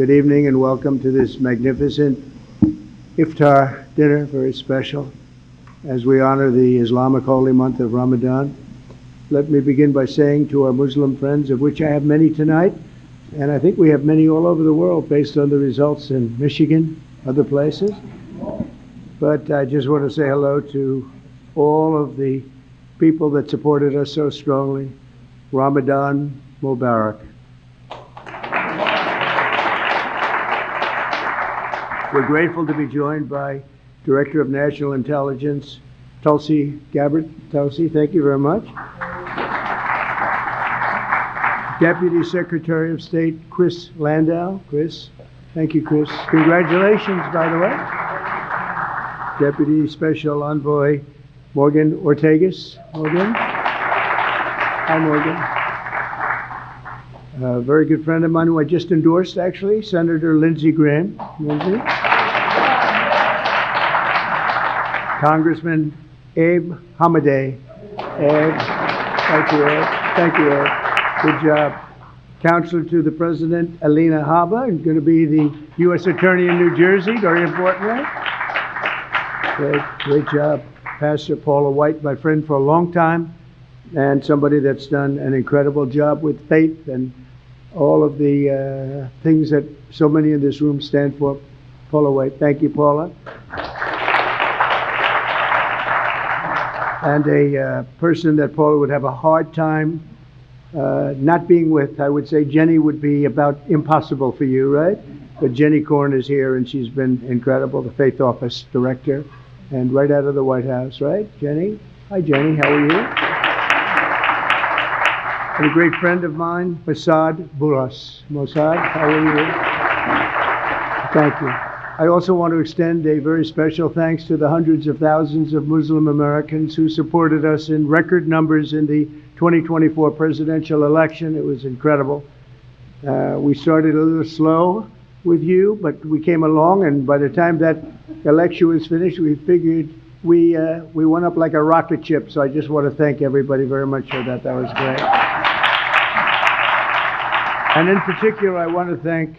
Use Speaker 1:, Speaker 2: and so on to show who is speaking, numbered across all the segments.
Speaker 1: Good evening and welcome to this magnificent Iftar dinner, very special, as we honor the Islamic holy month of Ramadan. Let me begin by saying to our Muslim friends, of which I have many tonight, and I think we have many all over the world based on the results in Michigan, other places. But I just want to say hello to all of the people that supported us so strongly. Ramadan Mubarak. We're grateful to be joined by Director of National Intelligence, Tulsi Gabbard. Tulsi, thank you very much. Deputy Secretary of State, Chris Landau. Chris, thank you, Chris. Congratulations, by the way. Deputy Special Envoy, Morgan Ortegas. Morgan. Hi, Morgan. A very good friend of mine who I just endorsed, actually, Senator Lindsey Graham. Lindsey. Congressman Abe Hamadeh. Abe, thank you, Abe. Thank you, Abe. Good job. Counselor to the President, Alina Habba, and going to be the U.S. Attorney in New Jersey, very importantly. Great job. Pastor Paula White, my friend for a long time, and somebody that's done an incredible job with faith and all of the things that so many in this room stand for. Paula White. Thank you, Paula. And a person that Paula would have a hard time not being with. I would say Jenny would be about impossible for you, right? But Jenny Korn is here, and she's been incredible, the Faith Office Director, and right out of the White House, right? Jenny? Hi, Jenny. How are you? And a great friend of mine, Mossad Bouras. Mossad, how are you? Thank you. I also want to extend a very special thanks to the hundreds of thousands of Muslim Americans who supported us in record numbers in the 2024 presidential election. It was incredible. We started a little slow with you, but we came along, and by the time that election was finished, we figured we went up like a rocket ship. So I just want to thank everybody very much for that. That was great. And in particular, I want to thank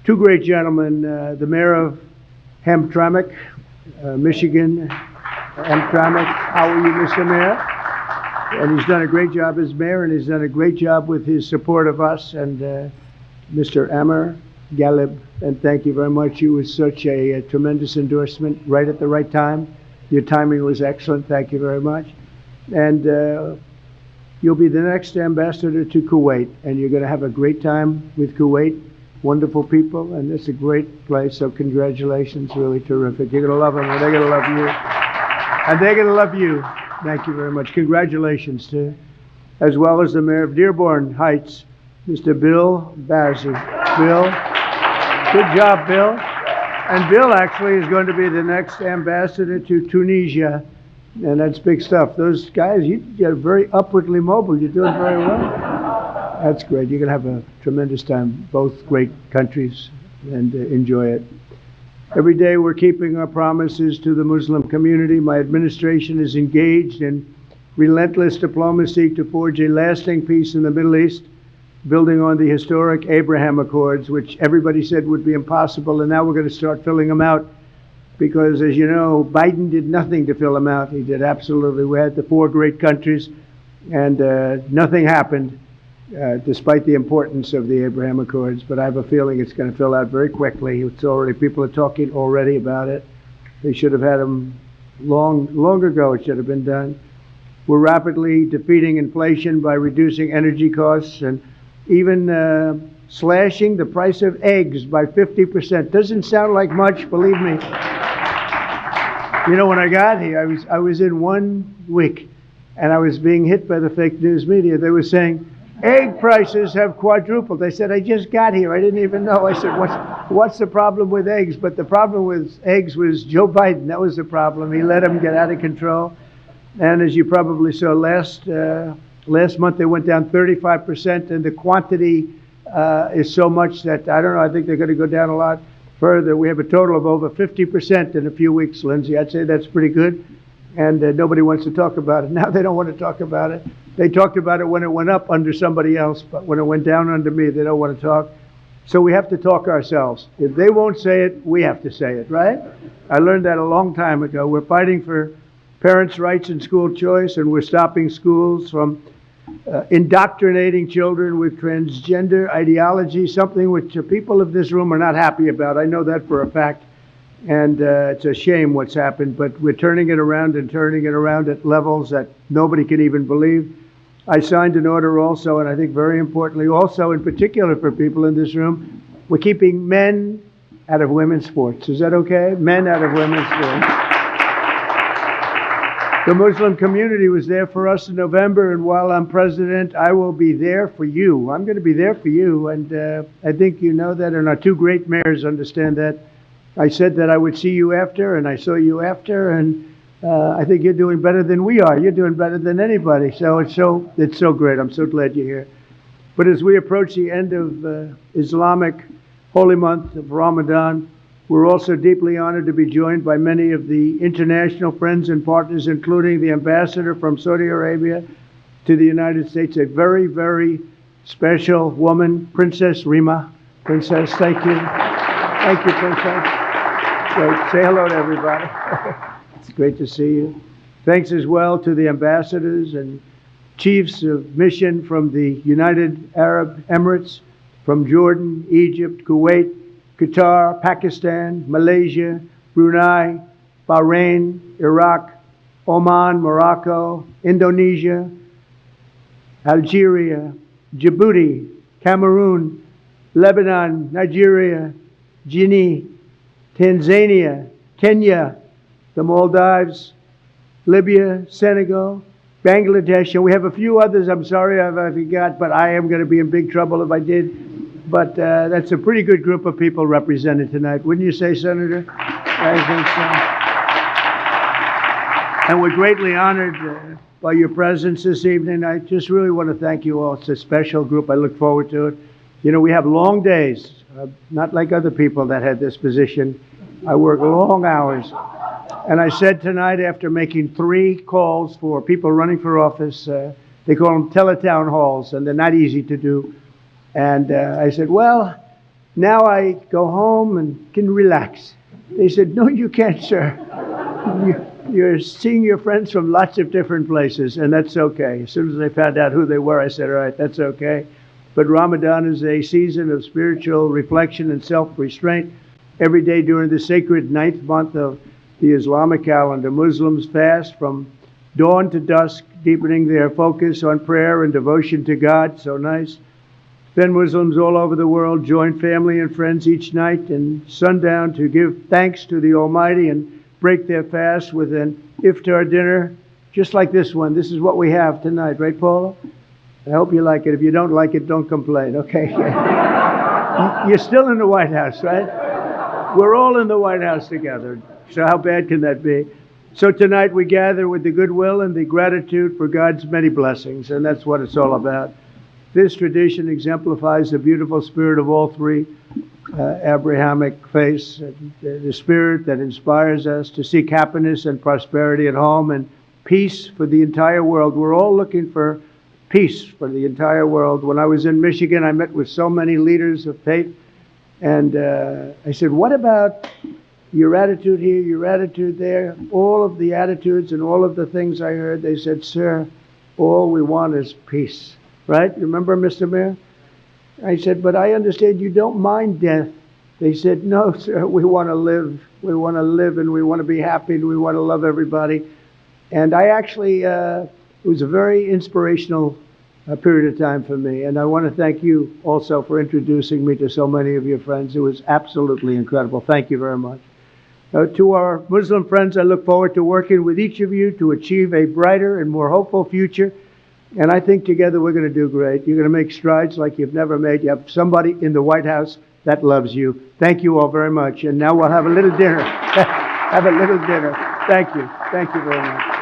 Speaker 1: two great gentlemen, the mayor of Hamtramck, Michigan. Hamtramck, how are you, Mr. Mayor? And he's done a great job as mayor, and he's done a great job with his support of us. And Mr. Amr Galib, and thank you very much. You was such a tremendous endorsement right at the right time. Your timing was excellent. Thank you very much. And you'll be the next ambassador to Kuwait, and you're going to have a great time with Kuwait. Wonderful people, and it's a great place, so congratulations, really terrific. You're going to love them, and they're going to love you. And they're going to love you. Thank you very much. Congratulations to, as well as the mayor of Dearborn Heights, Mr. Bill Bazzi. Bill, good job, Bill. And Bill actually is going to be the next ambassador to Tunisia, and that's big stuff. Those guys, you're very upwardly mobile. You're doing very well. That's great. You're going to have a tremendous time, both great countries, and enjoy it. Every day we're keeping our promises to the Muslim community. My administration is engaged in relentless diplomacy to forge a lasting peace in the Middle East, building on the historic Abraham Accords, which everybody said would be impossible, and now we're going to start filling them out because, as you know, Biden did nothing to fill them out. He did absolutely. We had the four great countries, and nothing happened. Despite the importance of the Abraham Accords, but I have a feeling it's going to fill out very quickly. It's already, people are talking already about it. They should have had them long ago. It should have been done. We're rapidly defeating inflation by reducing energy costs and even slashing the price of eggs by 50%. Doesn't sound like much, believe me. You know, when I got here, I was in 1 week, and I was being hit by the fake news media. They were saying, egg prices have quadrupled. I said, I just got here. I didn't even know. I said, what's the problem with eggs? But the problem with eggs was Joe Biden. That was the problem. He let them get out of control. And as you probably saw last month, they went down 35%, and the quantity is so much that, I don't know, I think they're going to go down a lot further. We have a total of over 50% in a few weeks, Lindsay. I'd say that's pretty good. And nobody wants to talk about it. Now they don't want to talk about it. They talked about it when it went up under somebody else, but when it went down under me, they don't want to talk. So we have to talk ourselves. If they won't say it, we have to say it, right? I learned that a long time ago. We're fighting for parents' rights and school choice, and we're stopping schools from indoctrinating children with transgender ideology, something which the people of this room are not happy about. I know that for a fact. And it's a shame what's happened, but we're turning it around and turning it around at levels that nobody can even believe. I signed an order also, and I think very importantly also, in particular for people in this room, we're keeping men out of women's sports. Is that okay? Men out of women's sports. The Muslim community was there for us in November, and while I'm president, I will be there for you. I'm going to be there for you, and I think you know that, and our two great mayors understand that. I said that I would see you after, and I saw you after, and I think you're doing better than we are. You're doing better than anybody. So it's so great. I'm so glad you're here. But as we approach the end of Islamic holy month of Ramadan, we're also deeply honored to be joined by many of the international friends and partners, including the ambassador from Saudi Arabia to the United States, a very, very special woman, Princess Rima. Princess, thank you. Thank you, Princess. Great. Say hello to everybody. It's great to see you. Thanks as well to the ambassadors and chiefs of mission from the United Arab Emirates, from Jordan, Egypt, Kuwait, Qatar, Pakistan, Malaysia, Brunei, Bahrain, Iraq, Oman, Morocco, Indonesia, Algeria, Djibouti, Cameroon, Lebanon, Nigeria, Guinea, Tanzania, Kenya, the Maldives, Libya, Senegal, Bangladesh, and we have a few others. I'm sorry if I forgot, but I am going to be in big trouble if I did. But that's a pretty good group of people represented tonight. Wouldn't you say, Senator? I think so. And we're greatly honored by your presence this evening. I just really want to thank you all. It's a special group. I look forward to it. You know, we have long days, not like other people that had this position. I work long hours. And I said tonight, after making 3 calls for people running for office, they call them teletown halls, and they're not easy to do. And I said, well, now I go home and can relax. They said, no, you can't, sir. You're seeing your friends from lots of different places, and that's okay. As soon as I found out who they were, I said, all right, that's okay. But Ramadan is a season of spiritual reflection and self-restraint. Every day during the sacred 9th month of the Islamic calendar, Muslims fast from dawn to dusk, deepening their focus on prayer and devotion to God. So nice. Then Muslims all over the world join family and friends each night and sundown to give thanks to the Almighty and break their fast with an Iftar dinner, just like this one. This is what we have tonight, right, Paula? I hope you like it. If you don't like it, don't complain, okay? You're still in the White House, right? We're all in the White House together. So how bad can that be? So tonight we gather with the goodwill and the gratitude for God's many blessings, and that's what it's all about. This tradition exemplifies the beautiful spirit of all 3 Abrahamic faiths, the spirit that inspires us to seek happiness and prosperity at home and peace for the entire world. We're all looking for peace for the entire world. When I was in Michigan, I met with so many leaders of faith, and I said, what about your attitude here, your attitude there? All of the attitudes and all of the things I heard, they said, sir, all we want is peace. Right? Remember, Mr. Mayor? I said, but I understand you don't mind death. They said, no, sir, we want to live. We want to live, and we want to be happy, and we want to love everybody. And I actually, it was a very inspirational period of time for me. And I want to thank you also for introducing me to so many of your friends. It was absolutely incredible. Thank you very much. To our Muslim friends, I look forward to working with each of you to achieve a brighter and more hopeful future. And I think together we're going to do great. You're going to make strides like you've never made. You have somebody in the White House that loves you. Thank you all very much. And now we'll have a little dinner. Have a little dinner. Thank you. Thank you very much.